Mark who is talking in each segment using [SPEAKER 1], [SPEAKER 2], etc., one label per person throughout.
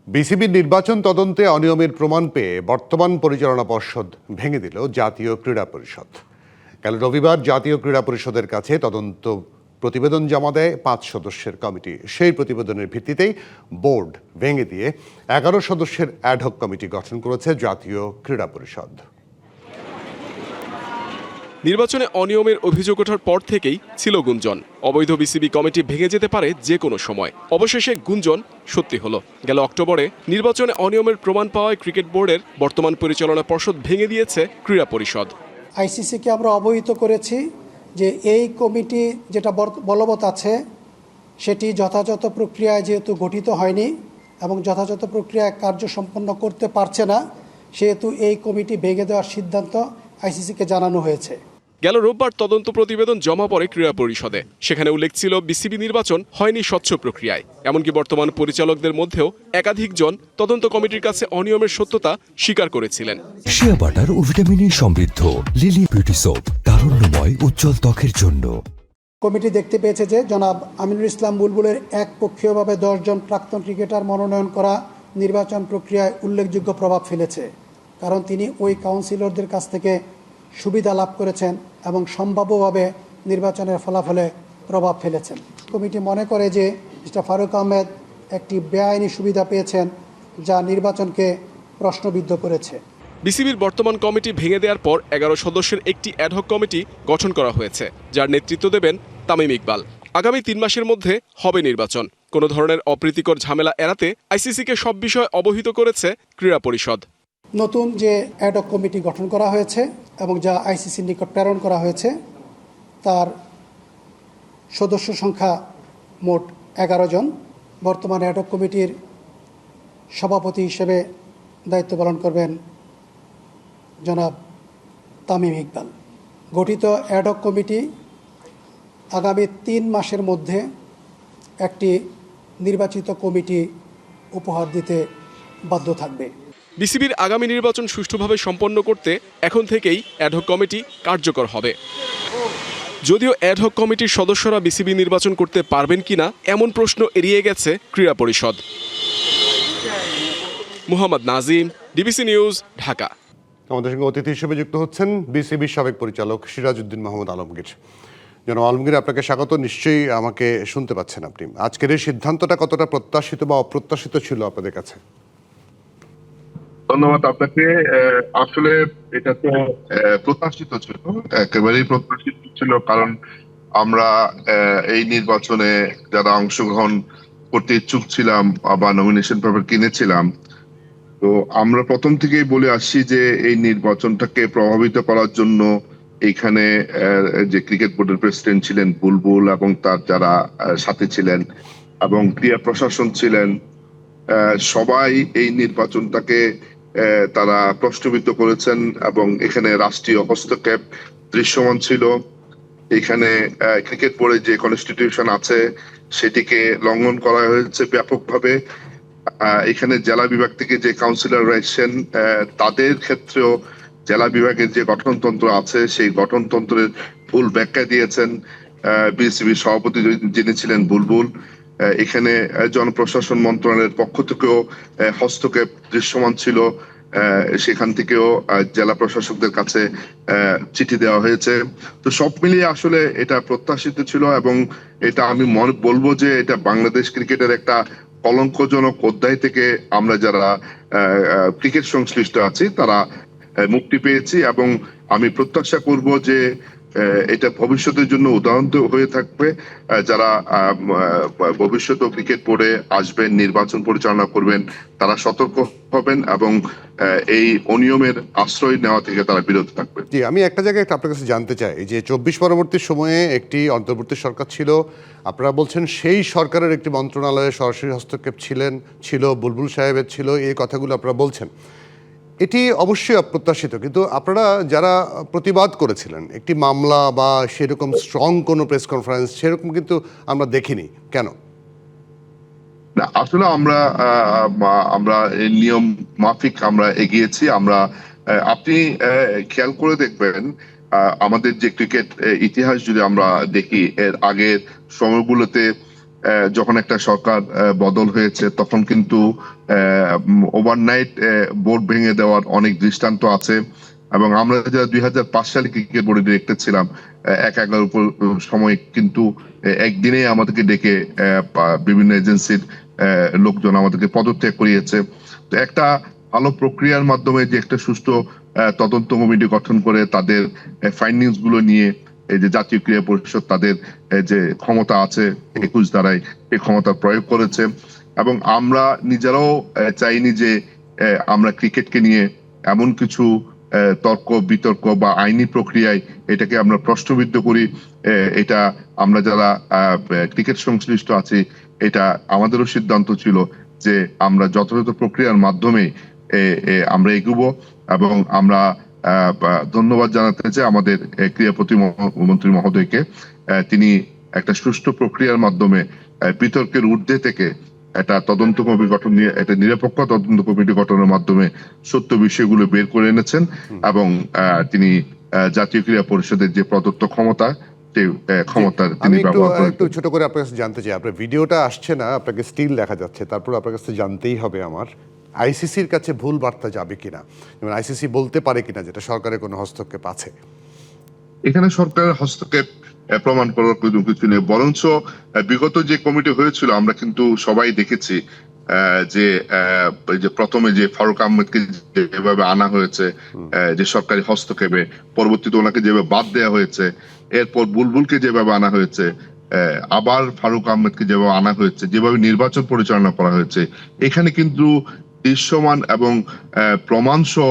[SPEAKER 1] বিসিবির নির্বাচন তদন্তে অনিয়মের প্রমাণ পেয়ে বর্তমান পরিচালনা পর্ষদ ভেঙে দিল জাতীয় ক্রীড়া পরিষদ। কাল রবিবার জাতীয় ক্রীড়া পরিষদের কাছে তদন্ত প্রতিবেদন জমা দেয় 5 সদস্যের কমিটি। সেই প্রতিবেদনের ভিত্তিতেই বোর্ড ভেঙে দিয়ে 11 সদস্যের অ্যাডহক কমিটি গঠন করেছে জাতীয় ক্রীড়া পরিষদ।
[SPEAKER 2] নির্বাচনে অনিয়মের অভিযোগ ওঠার পর থেকেই ছিল গুঞ্জন অবৈধ বিসিবি কমিটি ভেঙে যেতে পারে যে কোনো সময়। অবশেষে গুঞ্জন সত্যি হলো। গেল অক্টোবরে নির্বাচনে অনিয়মের প্রমাণ পাওয়ায় ক্রিকেট বোর্ডের বর্তমান পরিচালনা পর্ষদ ভেঙে দিয়েছে ক্রীড়া পরিষদ।
[SPEAKER 3] আইসিসিকে আমরা অবহিত করেছি যে এই কমিটি যেটা বলবৎ আছে সেটি যথাযথ প্রক্রিয়ায় যেহেতু গঠিত হয়নি এবং যথাযথ প্রক্রিয়ায় কার্য সম্পন্ন করতে পারছে না, সেহেতু এই কমিটি ভেঙে দেওয়ার সিদ্ধান্ত আইসিসিকে জানানো হয়েছে।
[SPEAKER 2] গেল রোববার তদন্ত প্রতিবেদন জমা পড়ে ক্রীড়া পরিষদে। সেখানে উল্লেখ ছিল বিসিবি নির্বাচন হয়নি স্বচ্ছ প্রক্রিয়ায়। এমনকি বর্তমান পরিচালকদের মধ্যেও একাধিকজন তদন্ত কমিটির কাছে অনিয়মের সত্যতা স্বীকার করেছিলেন।
[SPEAKER 4] শিয়া বাটার ও ভিটামিনে সমৃদ্ধ লিলি বিউটি সোপ, তারুণ্যময় উজ্জ্বল ত্বকের জন্য।
[SPEAKER 3] কমিটি দেখতে পেয়েছে যে জনাব আমিনুল ইসলাম বুলবুলের একপক্ষীয়ভাবে 10 জন প্রাক্তন ক্রিকেটার মনোনয়ন করা নির্বাচন প্রক্রিয়ায় উল্লেখযোগ্য প্রভাব ফেলেছে, কারণ তিনি ওই কাউন্সিলরদের কাছ থেকে সুবিধা লাভ করেছেন এবং সম্ভাব্যভাবে নির্বাচনের ফলাফলে প্রভাব ফেলেছেন। কমিটি মনে করে যে মিস্টার ফারুক আহমেদ একটি বেআইনি সুবিধা পেয়েছেন যা নির্বাচনকে প্রশ্নবিদ্ধ করেছে।
[SPEAKER 2] বিসিবির বর্তমান কমিটি ভেঙে দেওয়ার পর 11 সদস্যের একটি অ্যাডহক কমিটি গঠন করা হয়েছে, যার নেতৃত্ব দেবেন তামিম ইকবাল। আগামী 3 মাসের মধ্যে হবে নির্বাচন। কোনো ধরনের অপ্রীতিকর ঝামেলা এড়াতে আইসিসিকে সব বিষয় অবহিত করেছে ক্রীড়া পরিষদ।
[SPEAKER 3] নতুন যে অ্যাডহক কমিটি গঠন করা হয়েছে এবং যা আইসিসির নিকট প্রেরণ করা হয়েছে তার সদস্য সংখ্যা মোট 11 জন। বর্তমান অ্যাডহক কমিটির সভাপতি হিসেবে দায়িত্ব পালন করবেন জনাব তামিম ইকবাল। গঠিত অ্যাডহক কমিটি আগামী 3 মাসের মধ্যে একটি নির্বাচিত কমিটি উপহার দিতে বাধ্য থাকবে।
[SPEAKER 2] বিসিবির আগামী নির্বাচন সুষ্ঠুভাবে সম্পন্ন করতে এখন থেকেই অ্যাডহক কমিটি কার্যকর হবে। যদিও অ্যাডহক কমিটির সদস্যরা বিসিবি নির্বাচন করতে পারবেন কিনা এমন প্রশ্ন এড়িয়ে গেছে ক্রীড়া পরিষদ। Mohammad Nazim, DBC news, Dhaka.
[SPEAKER 1] আমাদের সঙ্গে অতিথি হিসেবে যুক্ত হচ্ছেন বিসিবির সাবেক পরিচালক সিরাজউদ্দিন মাহমুদ আলমগীর। জনাব আলমগীর, আপনাকে স্বাগত। নিশ্চয়ই আমাকে শুনতে পাচ্ছেন আপনি। আজকের এই সিদ্ধান্তটা কতটা প্রত্যাশিত বা অপ্রত্যাশিত ছিল আপনাদের কাছে?
[SPEAKER 5] ধন্যবাদ আপনাকে। আসলে এটা তো প্রত্যাশিত ছিল, একেবারেই প্রত্যাশিত ছিল, কারণ আমরা এই নির্বাচনে যারা অংশগ্রহণ করতে ইচ্ছুক ছিলাম বা নমিনেশন পেপার কিনেছিলাম, তো আমরা প্রথম থেকেই বলে আসছি যে এই নির্বাচনটাকে প্রভাবিত করার জন্য এইখানে যে ক্রিকেট বোর্ডের প্রেসিডেন্ট ছিলেন বুলবুল এবং তার যারা সাথে ছিলেন এবং ক্রীড়া প্রশাসন ছিলেন, সবাই এই নির্বাচনটাকে তারা প্রশ্নবিদ্ধ করেছেন এবং এখানে রাষ্ট্রীয় হস্তক্ষেপ দৃশ্যমান ছিল। এখানে ক্রিকেট বোর্ডের যে কনস্টিটিউশন আছে সেটিকে লঙ্ঘন করা হয়েছে ব্যাপকভাবে। এখানে জেলা বিভাগ থেকে যে কাউন্সিলররা এসেছেন তাদের ক্ষেত্রেও জেলা বিভাগের যে গঠনতন্ত্র আছে সেই গঠনতন্ত্রের ভুল ব্যাখ্যা দিয়েছেন বিসিবির সভাপতি যিনি ছিলেন বুলবুল। এখানে জনপ্রশাসন মন্ত্রণালয়ের পক্ষ থেকেও হস্তক্ষেপ দৃশ্যমান ছিল। সেখান থেকেও জেলা প্রশাসকদের কাছে চিঠি দেওয়া হয়েছে। তো সব মিলিয়ে আসলে এটা প্রত্যাশিত ছিল এবং এটা আমি বলবো যে এটা বাংলাদেশ ক্রিকেটের একটা কলঙ্কজনক অধ্যায় থেকে আমরা যারা ক্রিকেট সংশ্লিষ্ট আছি তারা মুক্তি পেয়েছি এবং আমি প্রত্যাশা করব যে এটা ভবিষ্যতের জন্য উদাহরণ হয়ে থাকবে। যারা ভবিষ্যতে ক্রিকেট বোর্ডে আসবেন, নির্বাচন পরিচালনা করবেন, তারা সতর্ক হবেন এবং এই অনিয়মের আশ্রয় নেওয়া থেকে তারা বিরত থাকবে।
[SPEAKER 1] জি, আমি একটা জায়গায় আপনার কাছে জানতে চাই যে 24 পরবর্তী সময়ে একটি অন্তর্বর্তী সরকার ছিল, আপনারা বলছেন সেই সরকারের একটি মন্ত্রণালয়ে সরাসরি হস্তক্ষেপ ছিল বুলবুল সাহেবের ছিল, এই কথাগুলো আপনারা বলছেন। এটি অবশ্যই অপ্রত্যাশিত, কিন্তু আপনারা যারা প্রতিবাদ করেছিলেন একটি মামলা বা সেরকম স্ট্রং কোনো প্রেস কনফারেন্স সেরকম কিন্তু আমরা দেখিনি, কেন?
[SPEAKER 5] না, আসলে আমরা নিয়ম মাফিক আমরা এগিয়েছি। আপনি খেয়াল করে দেখবেন আমাদের যে ক্রিকেট ইতিহাস যদি আমরা দেখি, এর আগের সময়গুলোতে যখন একটা সরকার বদল হয়েছে তখন কিন্তু ওভারনাইট বোর্ড ভেঙে দেওয়ার অনেক দৃষ্টান্ত আছে। এবং আমরা যারা 2005 সালে ক্রিকেট বোর্ডে ডিরেক্টর ছিলাম, 1/11 উপর সময় কিন্তু একদিনে আমাদেরকে ডেকে বিভিন্ন এজেন্সির লোকজন আমাদেরকে পদত্যাগ করিয়েছে। তো একটা ভালো প্রক্রিয়ার মাধ্যমে যে একটা সুষ্ঠু তদন্ত কমিটি গঠন করে তাদের ফাইন্ডিংস গুলো নিয়ে এই যে জাতীয় ক্রীড়া পরিষদ তাদের যে ক্ষমতা আছে 21 ধারায় এই ক্ষমতা প্রয়োগ করেছে। এবং আমরা নিজেরাও চাইনি যে আমরা ক্রিকেটকে নিয়ে এমন কিছু তর্ক বিতর্ক বা আইনি প্রক্রিয়ায় এটাকে আমরা প্রশ্নবিদ্ধ করি। এটা আমরা যারা ক্রিকেট সংশ্লিষ্ট আছি এটা আমাদেরও সিদ্ধান্ত ছিল যে আমরা যথাযথ প্রক্রিয়ার মাধ্যমে আমরা এগোবো। এবং আমরা ধন্যবাদ জানাতে চাই আমাদের ক্রীড়া প্রতিমন্ত্রী মহোদয়কে। তিনি একটা সুষ্ঠু প্রক্রিয়ার মাধ্যমে বিতর্কের ঊর্ধ্বে থেকে একটা তদন্ত কমিটি গঠন নিয়ে একটা নিরপেক্ষ তদন্ত কমিটি গঠনের মাধ্যমে সত্য বিষয়গুলো বের করে এনেছেন। এবং তিনি জাতীয় ক্রীড়া পরিষদের যে প্রদত্ত ক্ষমতা ক্ষমতার তিনি ব্যবহার করেন।
[SPEAKER 1] একটু ছোট করে আপনার কাছে জানতে চাই, আপনার ভিডিওটা আসছে না, আপনাকে স্টিল দেখা যাচ্ছে, তারপর আপনার কাছে জানতেই হবে আমার আইসিসির কাছে ভুল বার্তা যাবে কিনা, যেমন আইসিসি বলতে পারে কিনা যেটা সরকারের কোনো হস্তক্ষেপ আছে?
[SPEAKER 5] এখানে সরকারের হস্তক্ষেপ প্রমাণ করার কোনো কিছু নেই, বরঞ্চ বিগত যে কমিটি হয়েছিল আমরা কিন্তু সবাই দেখেছি যে প্রথমে যে ফারুক আহমেদকে যেভাবে আনা হয়েছে যে সরকারি হস্তক্ষেপে, পরবর্তীতে ওনাকে যেভাবে বাদ দেওয়া হয়েছে, এরপর বুলবুলকে যেভাবে আনা হয়েছে, আবার ফারুক আহমেদকে যেভাবে আনা হয়েছে, যেভাবে নির্বাচন পরিচালনা করা হয়েছে, এখানে কিন্তু দৃশ্যমান এবং প্রমাণ সহ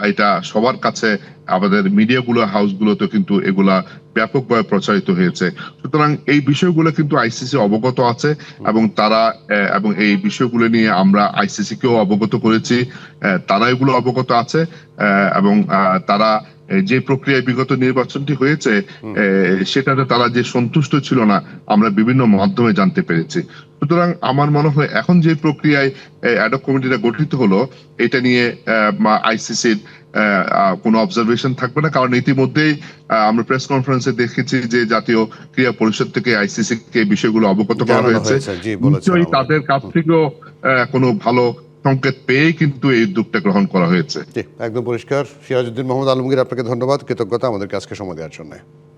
[SPEAKER 5] এটা সবার কাছে আমাদের মিডিয়াগুলো হাউসগুলোতে কিন্তু এগুলা ব্যাপকভাবে প্রচারিত হয়েছে। সুতরাং এই বিষয়গুলো কিন্তু আইসিসি অবগত আছে এবং তারা এবং এই বিষয়গুলো নিয়ে আমরা আইসিসি কেও অবগত করেছি, তারা এগুলো অবগত আছে। এবং তারা যে প্রক্রিয়ায় বিগত নির্বাচনটি হয়েছে সেটাতে তারা যে সন্তুষ্ট ছিল না আমরা বিভিন্ন মাধ্যমে জানতে পেরেছি। সুতরাং আমার মনে হয় এখন যে প্রক্রিয়ায় অ্যাডহক কমিটিটা গঠিত হলো এটা নিয়ে আইসিসির কোনো অবজারভেশন থাকবে না, কারণ ইতিমধ্যেই আমরা প্রেস কনফারেন্সে দেখেছি যে জাতীয় ক্রীড়া পরিষদ থেকে আইসিসি কে বিষয়গুলো অবগত করা হয়েছে। নিশ্চয়ই তাদের কাছ থেকেও কোনো ভালো সংকেত পেয়ে কিন্তু এই উদ্যোগটা গ্রহণ করা হয়েছে।
[SPEAKER 1] একদম পরিষ্কার। সিরাজউদ্দিন মোহাম্মদ আলমগীর, আপনাকে ধন্যবাদ, কৃতজ্ঞতা আমাদেরকে আজকে সময় দেওয়ার জন্য।